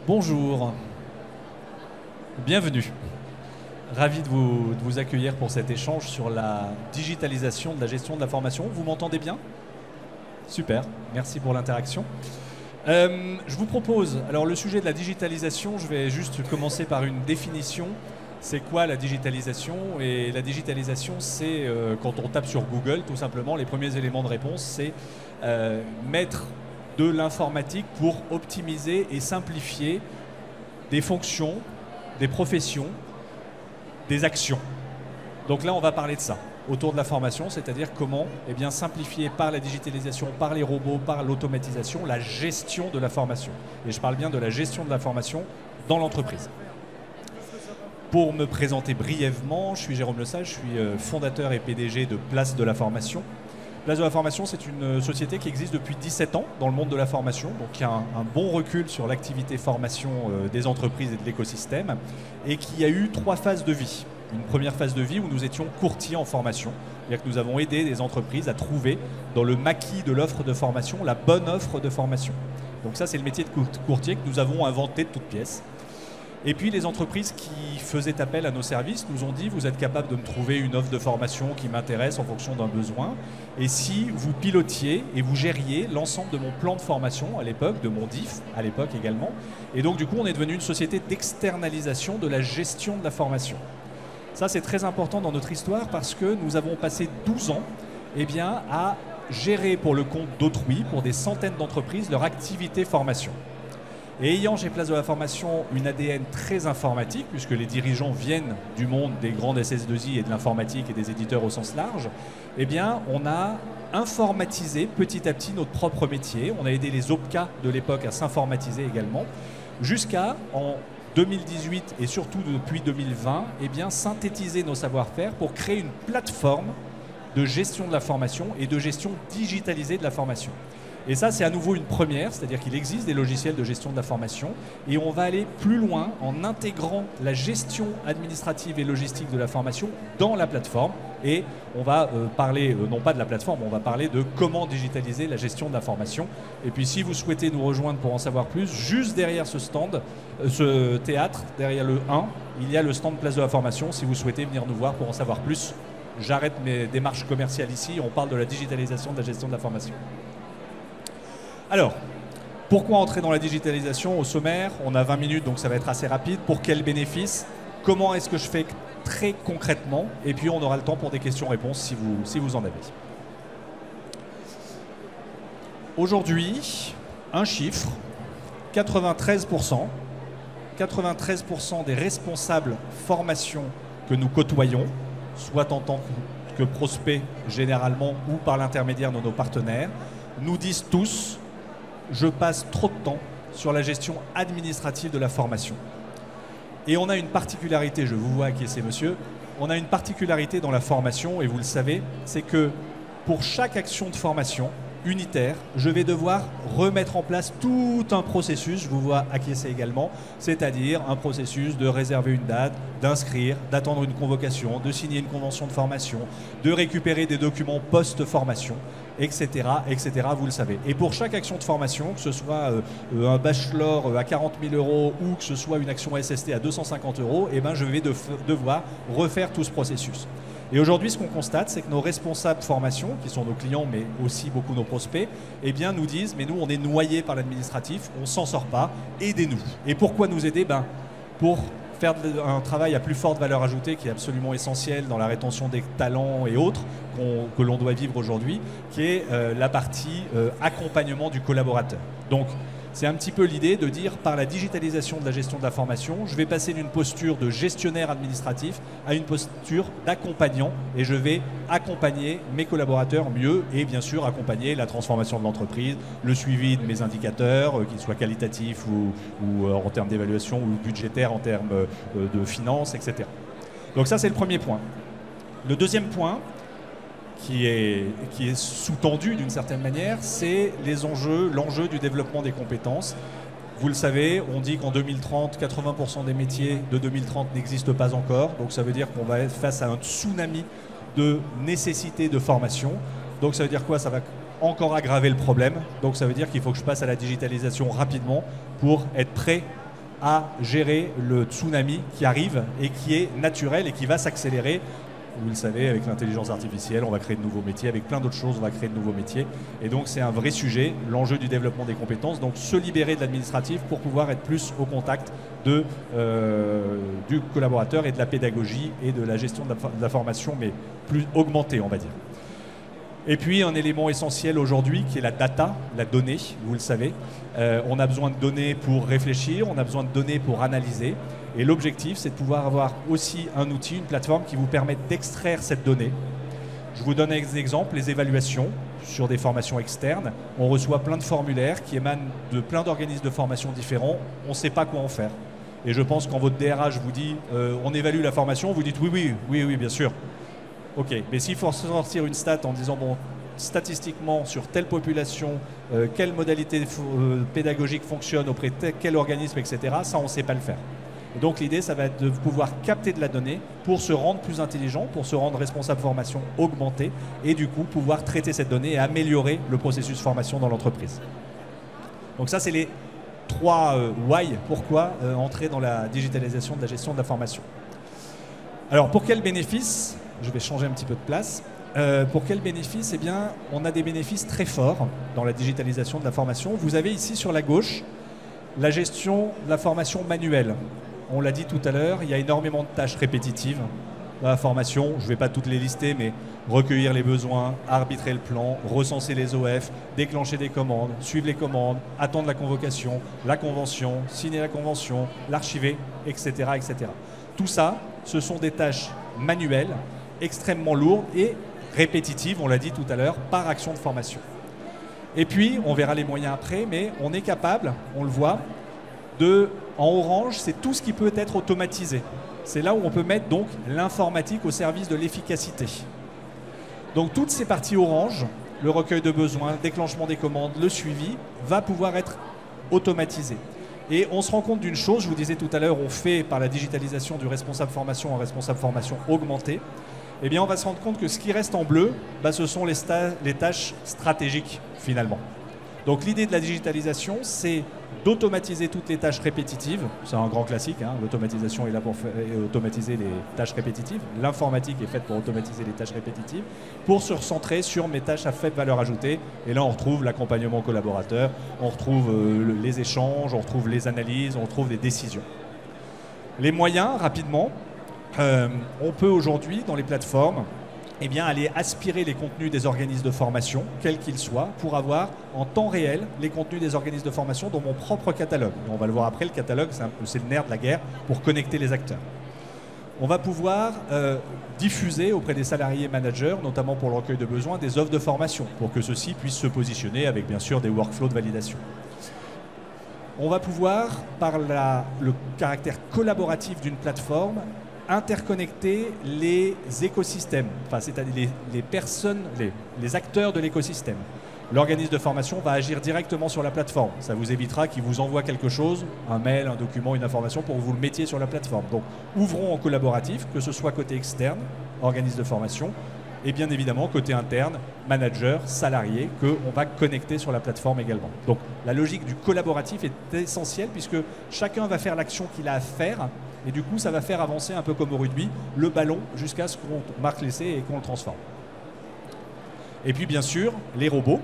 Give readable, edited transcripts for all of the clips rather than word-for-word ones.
Bonjour, bienvenue. Ravi de vous accueillir pour cet échange sur la digitalisation de la gestion de la formation. Vous m'entendez bien? Super, merci pour l'interaction. Je vous propose, alors le sujet de la digitalisation, je vais juste commencer par une définition. C'est quoi la digitalisation? Et la digitalisation, c'est quand on tape sur Google, tout simplement, les premiers éléments de réponse, c'est mettre de l'informatique pour optimiser et simplifier des fonctions, des professions, des actions. Donc là, on va parler de ça, autour de la formation, c'est-à-dire comment simplifier par la digitalisation, par les robots, par l'automatisation, la gestion de la formation. Et je parle bien de la gestion de la formation dans l'entreprise. Pour me présenter brièvement, je suis Jérôme Lesage, je suis fondateur et PDG de Place de la Formation. Place de la Formation, c'est une société qui existe depuis 17 ans dans le monde de la formation, donc qui a un bon recul sur l'activité formation des entreprises et de l'écosystème, et qui a eu 3 phases de vie. Une première phase de vie où nous étions courtiers en formation, c'est-à-dire que nous avons aidé des entreprises à trouver dans le maquis de l'offre de formation la bonne offre de formation. Donc ça, c'est le métier de courtier que nous avons inventé de toutes pièces. Et puis les entreprises qui faisaient appel à nos services nous ont dit: vous êtes capable de me trouver une offre de formation qui m'intéresse en fonction d'un besoin. Et si vous pilotiez et vous gériez l'ensemble de mon plan de formation à l'époque, de mon DIF à l'époque également. Et donc du coup on est devenu une société d'externalisation de la gestion de la formation. Ça c'est très important dans notre histoire parce que nous avons passé 12 ans à gérer pour le compte d'autrui, pour des centaines d'entreprises, leur activité formation. Et ayant chez Place de la Formation une ADN très informatique, puisque les dirigeants viennent du monde des grandes SS2I et de l'informatique et des éditeurs au sens large, on a informatisé petit à petit notre propre métier. On a aidé les OPCA de l'époque à s'informatiser également, jusqu'à, en 2018 et surtout depuis 2020, synthétiser nos savoir-faire pour créer une plateforme de gestion de la formation et de gestion digitalisée de la formation. Et ça, c'est à nouveau une première, c'est-à-dire qu'il existe des logiciels de gestion de la formation et on va aller plus loin en intégrant la gestion administrative et logistique de la formation dans la plateforme. Et on va parler, non pas de la plateforme, on va parler de comment digitaliser la gestion de la formation. Et puis si vous souhaitez nous rejoindre pour en savoir plus, juste derrière ce stand, ce théâtre, derrière le 1, il y a le stand Place de la Formation. Si vous souhaitez venir nous voir pour en savoir plus, j'arrête mes démarches commerciales ici, on parle de la digitalisation de la gestion de la formation. Alors, pourquoi entrer dans la digitalisation? Au sommaire, on a 20 minutes, donc ça va être assez rapide. Pour quels bénéfices? Comment est-ce que je fais très concrètement? Et puis on aura le temps pour des questions-réponses si vous en avez. Aujourd'hui, un chiffre, 93% des responsables formation que nous côtoyons, soit en tant que prospects généralement ou par l'intermédiaire de nos partenaires, nous disent tous: je passe trop de temps sur la gestion administrative de la formation. Et on a une particularité, je vous vois acquiescer monsieur, on a une particularité dans la formation, et vous le savez, c'est que pour chaque action de formation unitaire, je vais devoir remettre en place tout un processus, je vous vois acquiescer également, c'est-à-dire un processus de réserver une date, d'inscrire, d'attendre une convocation, de signer une convention de formation, de récupérer des documents post-formation, etc., etc., vous le savez. Et pour chaque action de formation, que ce soit un bachelor à 40 000 € ou que ce soit une action SST à 250 €, je vais devoir refaire tout ce processus. Et aujourd'hui, ce qu'on constate, c'est que nos responsables formation, qui sont nos clients, mais aussi beaucoup nos prospects, nous disent: mais nous, on est noyés par l'administratif, on s'en sort pas, aidez-nous. Et pourquoi nous aider? Pour faire un travail à plus forte valeur ajoutée qui est absolument essentiel dans la rétention des talents et autres que l'on doit vivre aujourd'hui, qui est la partie accompagnement du collaborateur. Donc, c'est un petit peu l'idée de dire, par la digitalisation de la gestion de la formation, je vais passer d'une posture de gestionnaire administratif à une posture d'accompagnant, et je vais accompagner mes collaborateurs mieux et bien sûr accompagner la transformation de l'entreprise, le suivi de mes indicateurs, qu'ils soient qualitatifs ou en termes d'évaluation ou budgétaires en termes de finances, etc. Donc ça, c'est le premier point. Le deuxième point, qui est sous-tendu d'une certaine manière, c'est l'enjeu du développement des compétences. Vous le savez, on dit qu'en 2030, 80% des métiers de 2030 n'existent pas encore. Donc ça veut dire qu'on va être face à un tsunami de nécessité de formation. Donc ça veut dire quoi? Ça va encore aggraver le problème. Donc ça veut dire qu'il faut que je passe à la digitalisation rapidement pour être prêt à gérer le tsunami qui arrive et qui est naturel et qui va s'accélérer. Vous le savez, avec l'intelligence artificielle, on va créer de nouveaux métiers, avec plein d'autres choses, on va créer de nouveaux métiers. Et donc c'est un vrai sujet, l'enjeu du développement des compétences, donc se libérer de l'administratif pour pouvoir être plus au contact du collaborateur et de la pédagogie et de la gestion de la formation, mais plus augmentée, on va dire. Et puis un élément essentiel aujourd'hui qui est la data, la donnée, vous le savez. On a besoin de données pour réfléchir, on a besoin de données pour analyser. Et l'objectif, c'est de pouvoir avoir aussi un outil, une plateforme qui vous permette d'extraire cette donnée. Je vous donne un exemple, les évaluations sur des formations externes. On reçoit plein de formulaires qui émanent de plein d'organismes de formation différents. On ne sait pas quoi en faire. Et je pense quand votre DRH vous dit on évalue la formation, vous dites oui, bien sûr. Ok, mais s'il faut sortir une stat en disant bon, statistiquement sur telle population, quelle modalité pédagogique fonctionne auprès de quel organisme, etc., ça on ne sait pas le faire. Et donc l'idée, ça va être de pouvoir capter de la donnée pour se rendre plus intelligent, pour se rendre responsable formation augmenté et du coup pouvoir traiter cette donnée et améliorer le processus formation dans l'entreprise. Donc ça, c'est les 3 why, pourquoi entrer dans la digitalisation de la gestion de la formation. Alors pour quels bénéfices? Je vais changer un petit peu de place. Pour quels bénéfices? Eh bien, on a des bénéfices très forts dans la digitalisation de la formation. Vous avez ici sur la gauche la gestion de la formation manuelle. On l'a dit tout à l'heure, il y a énormément de tâches répétitives dans la formation. Je ne vais pas toutes les lister, mais recueillir les besoins, arbitrer le plan, recenser les OF, déclencher des commandes, suivre les commandes, attendre la convocation, la convention, signer la convention, l'archiver, etc., etc. Tout ça, ce sont des tâches manuelles, extrêmement lourdes et répétitives, on l'a dit tout à l'heure, par action de formation. Et puis, on verra les moyens après, mais on est capable, on le voit, en orange, c'est tout ce qui peut être automatisé. C'est là où on peut mettre donc l'informatique au service de l'efficacité. Donc toutes ces parties orange, le recueil de besoins, le déclenchement des commandes, le suivi, va pouvoir être automatisé. Et on se rend compte d'une chose, je vous disais tout à l'heure, on fait par la digitalisation du responsable formation en responsable formation augmenté. Eh bien, on va se rendre compte que ce qui reste en bleu, ce sont les tâches stratégiques, finalement. Donc, l'idée de la digitalisation, c'est d'automatiser toutes les tâches répétitives. C'est un grand classique, hein. L'automatisation est là pour automatiser les tâches répétitives. L'informatique est faite pour automatiser les tâches répétitives, pour se recentrer sur mes tâches à faible valeur ajoutée. Et là, on retrouve l'accompagnement collaborateur, on retrouve les échanges, on retrouve les analyses, on retrouve des décisions. Les moyens, rapidement. On peut aujourd'hui, dans les plateformes, aller aspirer les contenus des organismes de formation, quels qu'ils soient, pour avoir en temps réel les contenus des organismes de formation dans mon propre catalogue. Et on va le voir après, le catalogue, c'est le nerf de la guerre pour connecter les acteurs. On va pouvoir diffuser auprès des salariés et managers, notamment pour le recueil de besoins, des offres de formation, pour que ceux-ci puissent se positionner avec bien sûr des workflows de validation. On va pouvoir, par le caractère collaboratif d'une plateforme, interconnecter les écosystèmes, c'est-à-dire les personnes, les acteurs de l'écosystème. L'organisme de formation va agir directement sur la plateforme. Ça vous évitera qu'il vous envoie quelque chose, un mail, un document, une information, pour que vous le mettiez sur la plateforme. Donc, ouvrons en collaboratif, que ce soit côté externe, organisme de formation, et bien évidemment côté interne, manager, salarié, qu'on va connecter sur la plateforme également. Donc, la logique du collaboratif est essentielle, puisque chacun va faire l'action qu'il a à faire. Et du coup, ça va faire avancer un peu comme au rugby, le ballon jusqu'à ce qu'on marque l'essai et qu'on le transforme. Et puis, bien sûr, les robots.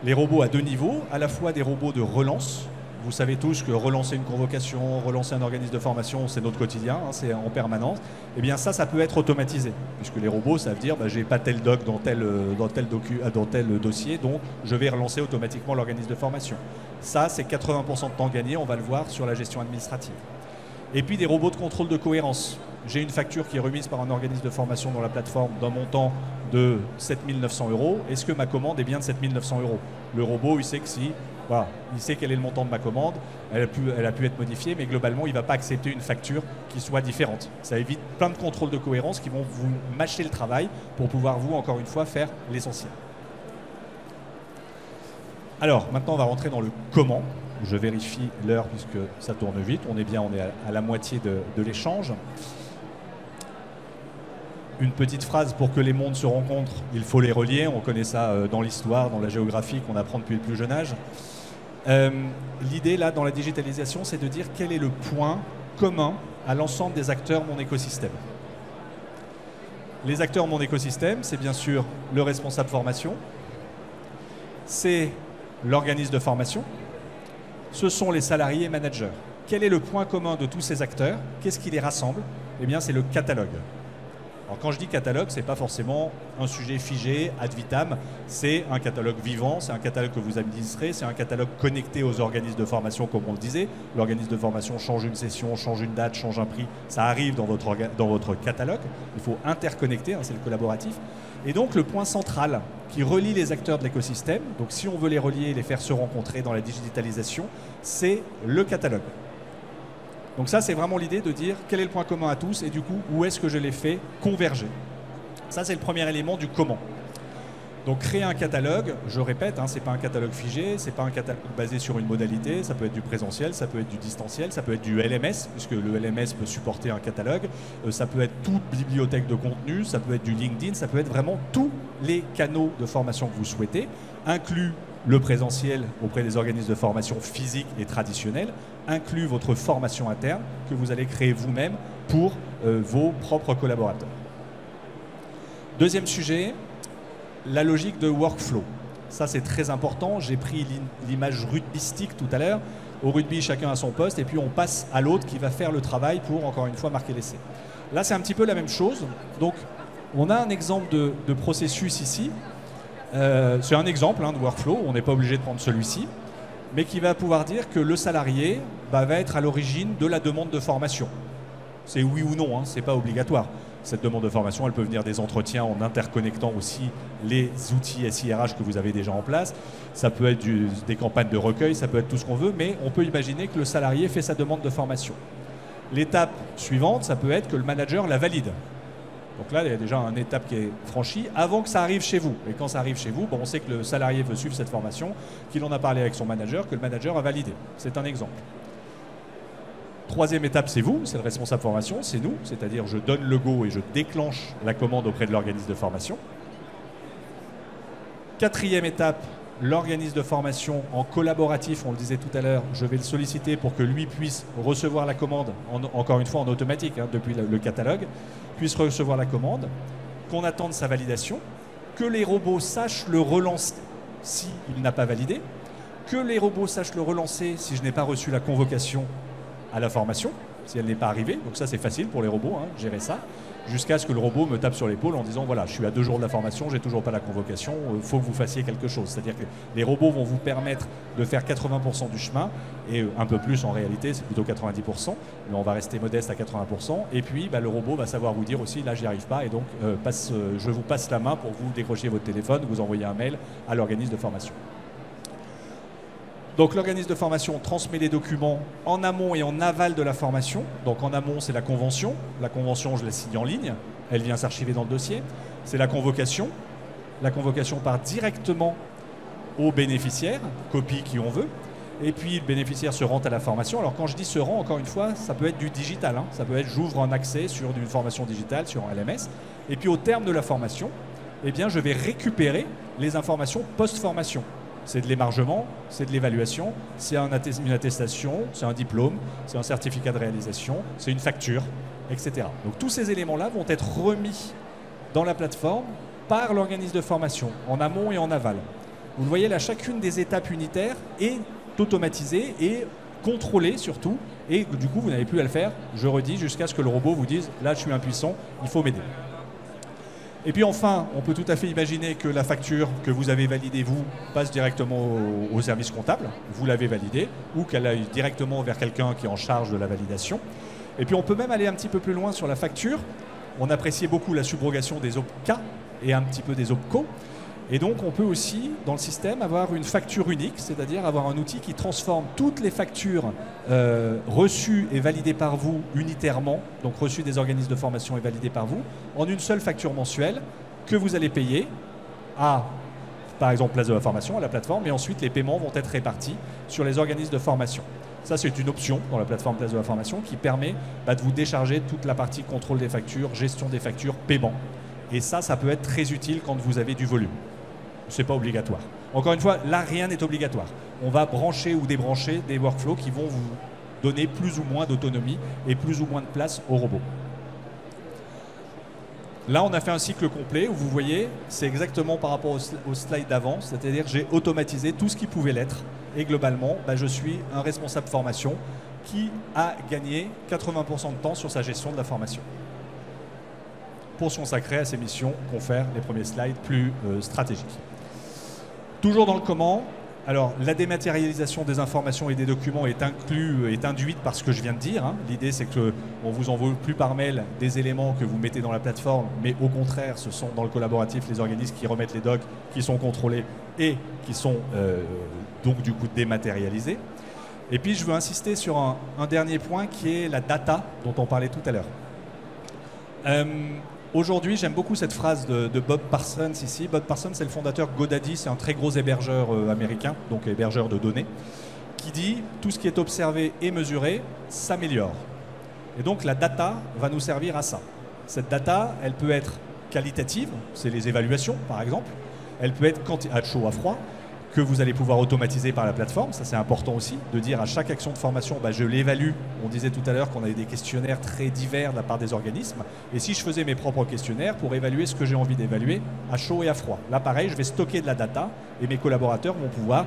Les robots à 2 niveaux, à la fois des robots de relance. Vous savez tous que relancer une convocation, relancer un organisme de formation, c'est notre quotidien, hein, c'est en permanence. Eh bien, ça peut être automatisé, puisque les robots savent dire j'ai pas tel doc dans tel dossier, donc je vais relancer automatiquement l'organisme de formation. Ça, c'est 80% de temps gagné, on va le voir sur la gestion administrative. Et puis des robots de contrôle de cohérence. J'ai une facture qui est remise par un organisme de formation dans la plateforme d'un montant de 7 900 €. Est-ce que ma commande est bien de 7 900 €? Le robot, il sait que il sait quel est le montant de ma commande, elle a pu être modifiée, mais globalement, il ne va pas accepter une facture qui soit différente. Ça évite plein de contrôles de cohérence qui vont vous mâcher le travail pour pouvoir, vous, encore une fois, faire l'essentiel. Alors, maintenant, on va rentrer dans le comment. Je vérifie l'heure puisque ça tourne vite. On est à la moitié de l'échange. Une petite phrase: pour que les mondes se rencontrent, il faut les relier. On connaît ça dans l'histoire, dans la géographie qu'on apprend depuis le plus jeune âge. L'idée, là, dans la digitalisation, c'est de dire quel est le point commun à l'ensemble des acteurs de mon écosystème. Les acteurs de mon écosystème, c'est bien sûr le responsable formation, c'est l'organisme de formation, ce sont les salariés et managers. Quel est le point commun de tous ces acteurs? Qu'est-ce qui les rassemble? Eh bien, c'est le catalogue. Alors, quand je dis catalogue, ce n'est pas forcément un sujet figé, ad vitam. C'est un catalogue vivant, c'est un catalogue que vous administrez, c'est un catalogue connecté aux organismes de formation, comme on le disait. L'organisme de formation change une session, change une date, change un prix. Ça arrive dans votre catalogue. Il faut interconnecter, hein, c'est le collaboratif. Et donc, le point central qui relie les acteurs de l'écosystème, donc si on veut les relier et les faire se rencontrer dans la digitalisation, c'est le catalogue. Donc ça, c'est vraiment l'idée de dire quel est le point commun à tous et du coup, où est-ce que je les fais converger. Ça, c'est le premier élément du comment. Donc créer un catalogue, je répète, hein, ce n'est pas un catalogue figé, ce n'est pas un catalogue basé sur une modalité, ça peut être du présentiel, ça peut être du distanciel, ça peut être du LMS, puisque le LMS peut supporter un catalogue, ça peut être toute bibliothèque de contenu, ça peut être du LinkedIn, ça peut être vraiment tous les canaux de formation que vous souhaitez, inclus le présentiel auprès des organismes de formation physiques et traditionnels, inclut votre formation interne que vous allez créer vous-même pour vos propres collaborateurs. Deuxième sujet, la logique de workflow. Ça, c'est très important. J'ai pris l'image rugbystique tout à l'heure. Au rugby, chacun a son poste et puis on passe à l'autre qui va faire le travail pour, encore une fois, marquer l'essai. Là, c'est un petit peu la même chose. Donc, on a un exemple de processus ici. C'est un exemple de workflow, on n'est pas obligé de prendre celui-ci, mais qui va pouvoir dire que le salarié va être à l'origine de la demande de formation. C'est oui ou non, hein, ce n'est pas obligatoire. Cette demande de formation, elle peut venir des entretiens en interconnectant aussi les outils SIRH que vous avez déjà en place. Ça peut être des campagnes de recueil, ça peut être tout ce qu'on veut, mais on peut imaginer que le salarié fait sa demande de formation. L'étape suivante, ça peut être que le manager la valide. Donc là, il y a déjà une étape qui est franchie avant que ça arrive chez vous. Et quand ça arrive chez vous, bon, on sait que le salarié veut suivre cette formation, qu'il en a parlé avec son manager, que le manager a validé. C'est un exemple. Troisième étape, c'est vous, c'est le responsable formation, c'est nous, c'est-à-dire je donne le go et je déclenche la commande auprès de l'organisme de formation. Quatrième étape, l'organisme de formation en collaboratif, on le disait tout à l'heure, je vais le solliciter pour que lui puisse recevoir la commande, encore une fois en automatique, hein, depuis le catalogue, puisse recevoir la commande, qu'on attende sa validation, que les robots sachent le relancer s'il n'a pas validé, que les robots sachent le relancer si je n'ai pas reçu la convocation à la formation, si elle n'est pas arrivée. Donc ça, c'est facile pour les robots, hein, gérer ça, jusqu'à ce que le robot me tape sur l'épaule en disant voilà, je suis à 2 jours de la formation, j'ai toujours pas la convocation, il faut que vous fassiez quelque chose. C'est-à-dire que les robots vont vous permettre de faire 80% du chemin, et un peu plus en réalité, c'est plutôt 90%, mais on va rester modeste à 80%, et puis le robot va savoir vous dire aussi là, j'y arrive pas, et donc je vous passe la main pour vous décrocher votre téléphone, vous envoyer un mail à l'organisme de formation. Donc l'organisme de formation transmet les documents en amont et en aval de la formation. Donc en amont, c'est la convention. La convention, je la signe en ligne. Elle vient s'archiver dans le dossier. C'est la convocation. La convocation part directement au bénéficiaire, copie qui on veut. Et puis le bénéficiaire se rend à la formation. Alors quand je dis se rend, encore une fois, ça peut être du digital. Hein. Ça peut être j'ouvre un accès sur une formation digitale, sur un LMS. Et puis au terme de la formation, eh bien, je vais récupérer les informations post-formation. C'est de l'émargement, c'est de l'évaluation, c'est une attestation, c'est un diplôme, c'est un certificat de réalisation, c'est une facture, etc. Donc tous ces éléments-là vont être remis dans la plateforme par l'organisme de formation, en amont et en aval. Vous le voyez là, chacune des étapes unitaires est automatisée et contrôlée surtout, et du coup vous n'avez plus à le faire, je redis, jusqu'à ce que le robot vous dise là je suis impuissant, il faut m'aider. Et puis enfin, on peut tout à fait imaginer que la facture que vous avez validée, vous, passe directement au service comptable, vous l'avez validée, ou qu'elle aille directement vers quelqu'un qui est en charge de la validation. Et puis on peut même aller un petit peu plus loin sur la facture. On appréciait beaucoup la subrogation des OPCA et un petit peu des OPCO. Et donc on peut aussi, dans le système, avoir une facture unique, c'est-à-dire avoir un outil qui transforme toutes les factures reçues et validées par vous unitairement, donc reçues des organismes de formation et validées par vous, en une seule facture mensuelle que vous allez payer à, par exemple, Place de la Formation, à la plateforme, et ensuite les paiements vont être répartis sur les organismes de formation. Ça, c'est une option dans la plateforme Place de la Formation qui permet de vous décharger toute la partie contrôle des factures, gestion des factures, paiement. Et ça peut être très utile quand vous avez du volume. Ce n'est pas obligatoire. Encore une fois, là, rien n'est obligatoire. On va brancher ou débrancher des workflows qui vont vous donner plus ou moins d'autonomie et plus ou moins de place au robot. Là, on a fait un cycle complet où vous voyez, c'est exactement par rapport au slide d'avant, c'est-à-dire que j'ai automatisé tout ce qui pouvait l'être. Et globalement, je suis un responsable formation qui a gagné 80% de temps sur sa gestion de la formation, pour se consacrer à ses missions qu'on fait les premiers slides plus stratégiques. Toujours dans le comment, alors la dématérialisation des informations et des documents est induite par ce que je viens de dire. L'idée, c'est qu'on ne vous envoie plus par mail des éléments que vous mettez dans la plateforme, mais au contraire, ce sont dans le collaboratif les organismes qui remettent les docs, qui sont contrôlés et qui sont donc du coup dématérialisés. Et puis, je veux insister sur un dernier point qui est la data dont on parlait tout à l'heure. Aujourd'hui, j'aime beaucoup cette phrase de Bob Parsons ici. Bob Parsons, c'est le fondateur GoDaddy, c'est un très gros hébergeur américain, donc hébergeur de données, qui dit « tout ce qui est observé et mesuré s'améliore ». Et donc, la data va nous servir à ça. Cette data, elle peut être qualitative, c'est les évaluations, par exemple. Elle peut être à chaud, à froid, que vous allez pouvoir automatiser par la plateforme. Ça, c'est important aussi, de dire à chaque action de formation, je l'évalue. On disait tout à l'heure qu'on avait des questionnaires très divers de la part des organismes. Et si je faisais mes propres questionnaires pour évaluer ce que j'ai envie d'évaluer à chaud et à froid. Là, pareil, je vais stocker de la data et mes collaborateurs vont pouvoir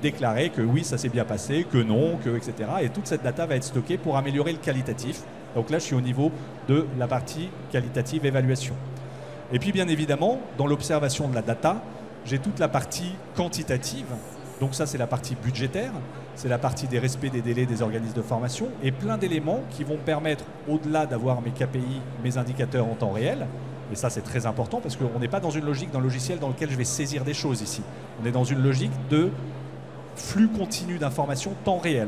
déclarer que oui, ça s'est bien passé, que non, que etc. Et toute cette data va être stockée pour améliorer le qualitatif. Donc là, je suis au niveau de la partie qualitative évaluation. Et puis, bien évidemment, dans l'observation de la data, j'ai toute la partie quantitative, donc ça c'est la partie budgétaire, c'est la partie des respects des délais des organismes de formation et plein d'éléments qui vont me permettre, au-delà d'avoir mes KPI, mes indicateurs en temps réel, et ça c'est très important parce qu'on n'est pas dans une logique d'un logiciel dans lequel je vais saisir des choses ici. On est dans une logique de flux continu d'informations temps réel.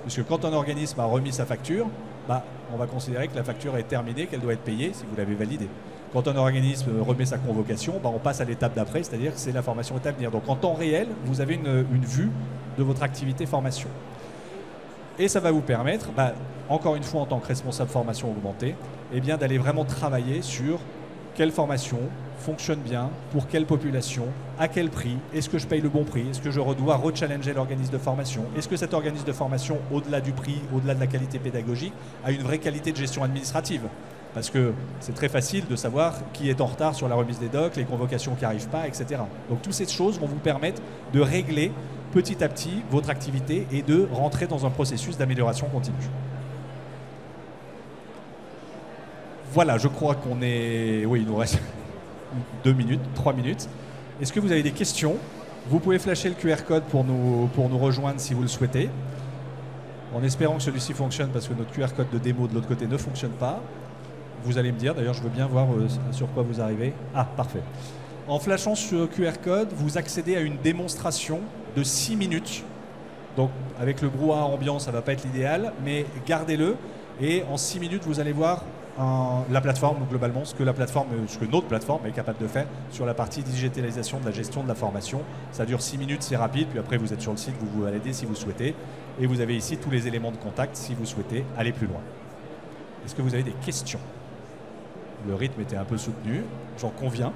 Parce que quand un organisme a remis sa facture, on va considérer que la facture est terminée, qu'elle doit être payée si vous l'avez validée. Quand un organisme remet sa convocation, on passe à l'étape d'après, c'est-à-dire que c'est la formation est à venir. Donc en temps réel, vous avez une vue de votre activité formation. Et ça va vous permettre, encore une fois en tant que responsable formation augmentée, d'aller vraiment travailler sur quelle formation fonctionne bien, pour quelle population, à quel prix, est-ce que je paye le bon prix, est-ce que je dois rechallenger l'organisme de formation, est-ce que cet organisme de formation, au-delà du prix, au-delà de la qualité pédagogique, a une vraie qualité de gestion administrative. Parce que c'est très facile de savoir qui est en retard sur la remise des docs, les convocations qui n'arrivent pas, etc. Donc toutes ces choses vont vous permettre de régler petit à petit votre activité et de rentrer dans un processus d'amélioration continue. Voilà, je crois qu'on est... Oui, il nous reste 2 minutes, 3 minutes. Est-ce que vous avez des questions? Vous pouvez flasher le QR code pour nous rejoindre si vous le souhaitez. En espérant que celui-ci fonctionne parce que notre QR code de démo de l'autre côté ne fonctionne pas. Vous allez me dire, d'ailleurs je veux bien voir sur quoi vous arrivez. Ah, parfait. En flashant sur le QR code, vous accédez à une démonstration de 6 minutes. Donc avec le brouhaha ambiant, ça ne va pas être l'idéal, mais gardez-le. Et en 6 minutes, vous allez voir la plateforme, globalement, ce que notre plateforme est capable de faire sur la partie digitalisation de la gestion de la formation. Ça dure 6 minutes, c'est rapide, puis après vous êtes sur le site, vous vous baladez si vous souhaitez. Et vous avez ici tous les éléments de contact si vous souhaitez aller plus loin. Est-ce que vous avez des questions? Le rythme était un peu soutenu, j'en conviens.